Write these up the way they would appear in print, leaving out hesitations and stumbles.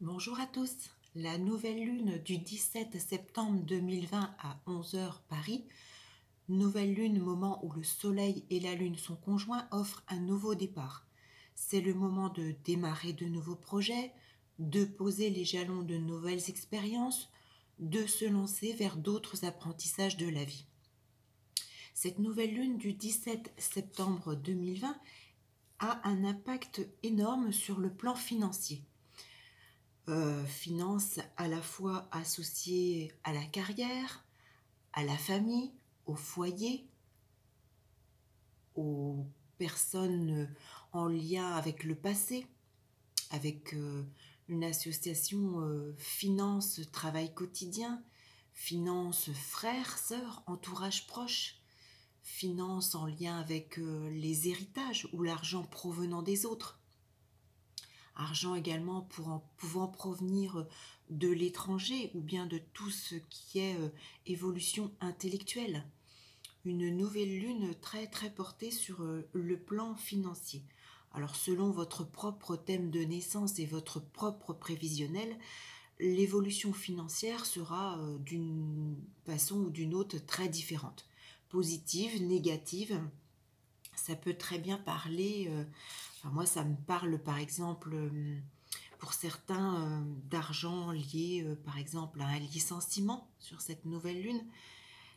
Bonjour à tous. La nouvelle lune du 17 septembre 2020 à 11 heures Paris, nouvelle lune, moment où le soleil et la lune sont conjoints, offre un nouveau départ. C'est le moment de démarrer de nouveaux projets, de poser les jalons de nouvelles expériences, de se lancer vers d'autres apprentissages de la vie. Cette nouvelle lune du 17 septembre 2020 a un impact énorme sur le plan financier. Finances à la fois associées à la carrière, à la famille, au foyer, aux personnes en lien avec le passé, avec une association finance, travail quotidien, finance frères, sœurs, entourage proche, finance en lien avec les héritages ou l'argent provenant des autres. Argent également pouvant provenir de l'étranger ou bien de tout ce qui est évolution intellectuelle. Une nouvelle lune très très portée sur le plan financier. Alors selon votre propre thème de naissance et votre propre prévisionnel, l'évolution financière sera d'une façon ou d'une autre très différente. Positive, négative, ça peut très bien parler, moi ça me parle par exemple pour certains d'argent lié par exemple à un licenciement sur cette nouvelle lune.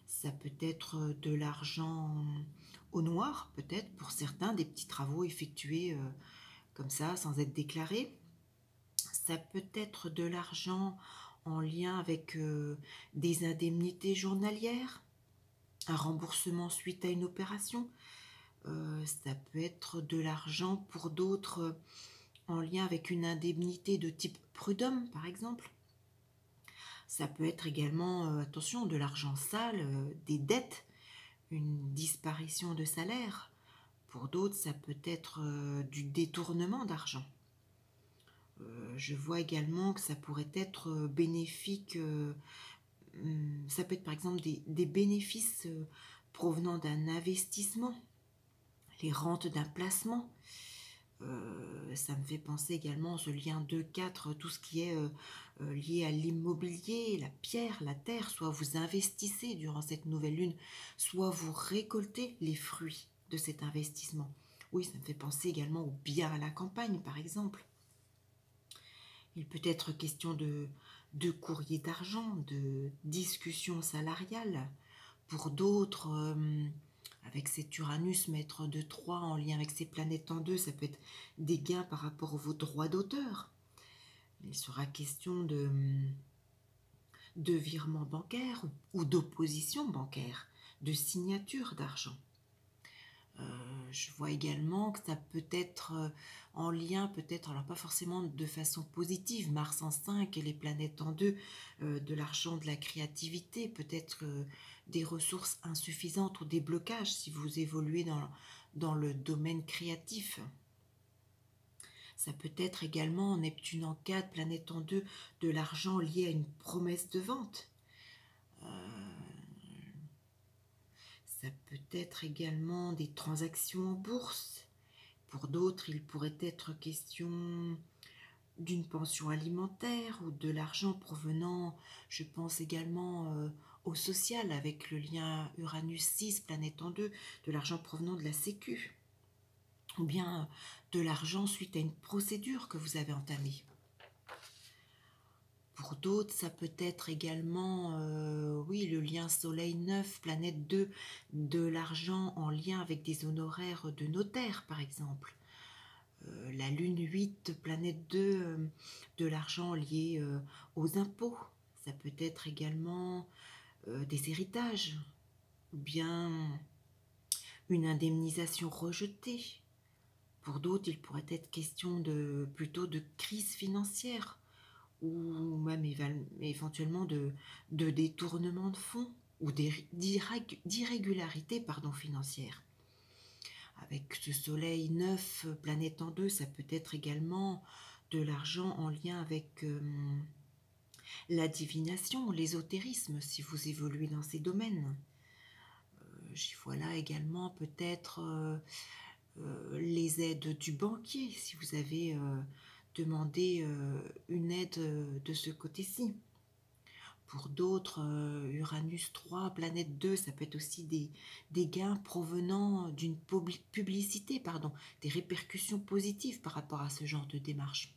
Ça peut être de l'argent au noir, peut-être pour certains, des petits travaux effectués comme ça sans être déclarés. Ça peut être de l'argent en lien avec des indemnités journalières, un remboursement suite à une opération. Ça peut être de l'argent pour d'autres en lien avec une indemnité de type prud'homme, par exemple. Ça peut être également, attention, de l'argent sale, des dettes, une disparition de salaire. Pour d'autres, ça peut être du détournement d'argent. Je vois également que ça pourrait être bénéfique. Ça peut être par exemple des bénéfices provenant d'un investissement, les rentes d'un placement. Ça me fait penser également ce lien 2-4, tout ce qui est lié à l'immobilier, la pierre, la terre. Soit vous investissez durant cette nouvelle lune, soit vous récoltez les fruits de cet investissement. Oui, ça me fait penser également aux biens à la campagne, par exemple. Il peut être question de courrier d'argent, de discussion salariale. Pour d'autres, avec cet Uranus, maître de 3 en lien avec ses planètes en 2, ça peut être des gains par rapport à vos droits d'auteur. Il sera question de virement bancaire ou d'opposition bancaire, de signature d'argent. Je vois également que ça peut être en lien, peut-être, alors pas forcément de façon positive, Mars en 5 et les planètes en 2, de l'argent, de la créativité, peut-être des ressources insuffisantes ou des blocages si vous évoluez dans le domaine créatif. Ça peut être également, Neptune en 4, planète en 2, de l'argent lié à une promesse de vente. Ça peut être également des transactions en bourse. Pour d'autres, il pourrait être question d'une pension alimentaire ou de l'argent provenant, je pense également au social avec le lien Uranus 6, planète en 2, de l'argent provenant de la Sécu, ou bien de l'argent suite à une procédure que vous avez entamée. Pour d'autres, ça peut être également, oui, le lien Soleil 9, planète 2, de l'argent en lien avec des honoraires de notaire, par exemple. La Lune 8, planète 2, de l'argent lié aux impôts. Ça peut être également des héritages, ou bien une indemnisation rejetée. Pour d'autres, il pourrait être question plutôt de crise financière, ou même éventuellement de détournement de fonds ou d'irrégularité financière. Avec ce soleil 9, planète en 2, ça peut être également de l'argent en lien avec la divination, l'ésotérisme, si vous évoluez dans ces domaines. J'y vois là également peut-être les aides du banquier, si vous avez demander une aide de ce côté-ci. Pour d'autres, Uranus 3, planète 2, ça peut être aussi des gains provenant d'une publicité, pardon, des répercussions positives par rapport à ce genre de démarche.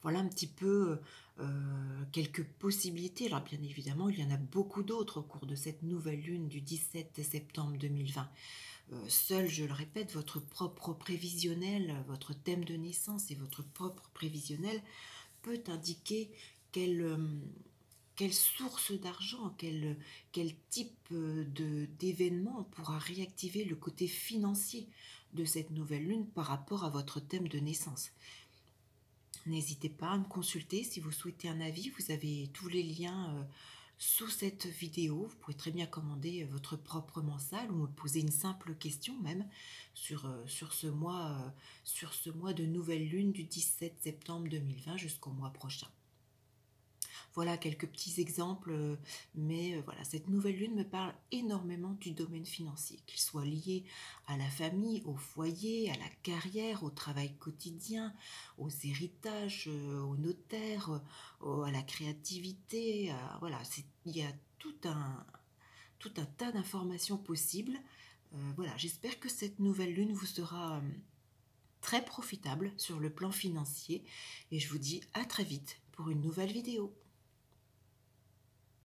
Voilà un petit peu quelques possibilités. Alors bien évidemment, il y en a beaucoup d'autres au cours de cette nouvelle lune du 17 septembre 2020. Seul, je le répète, votre propre prévisionnel, votre thème de naissance et votre propre prévisionnel peut indiquer quelle source d'argent, quel type d'événement pourra réactiver le côté financier de cette nouvelle lune par rapport à votre thème de naissance. N'hésitez pas à me consulter si vous souhaitez un avis. Vous avez tous les liens sous cette vidéo. Vous pouvez très bien commander votre propre mensale ou me poser une simple question même sur ce mois de nouvelle lune du 17 septembre 2020 jusqu'au mois prochain. Voilà quelques petits exemples, mais voilà, cette nouvelle lune me parle énormément du domaine financier, qu'il soit lié à la famille, au foyer, à la carrière, au travail quotidien, aux héritages, aux notaires, à la créativité. Voilà, il y a tout un tas d'informations possibles. Voilà, j'espère que cette nouvelle lune vous sera très profitable sur le plan financier et je vous dis à très vite pour une nouvelle vidéo.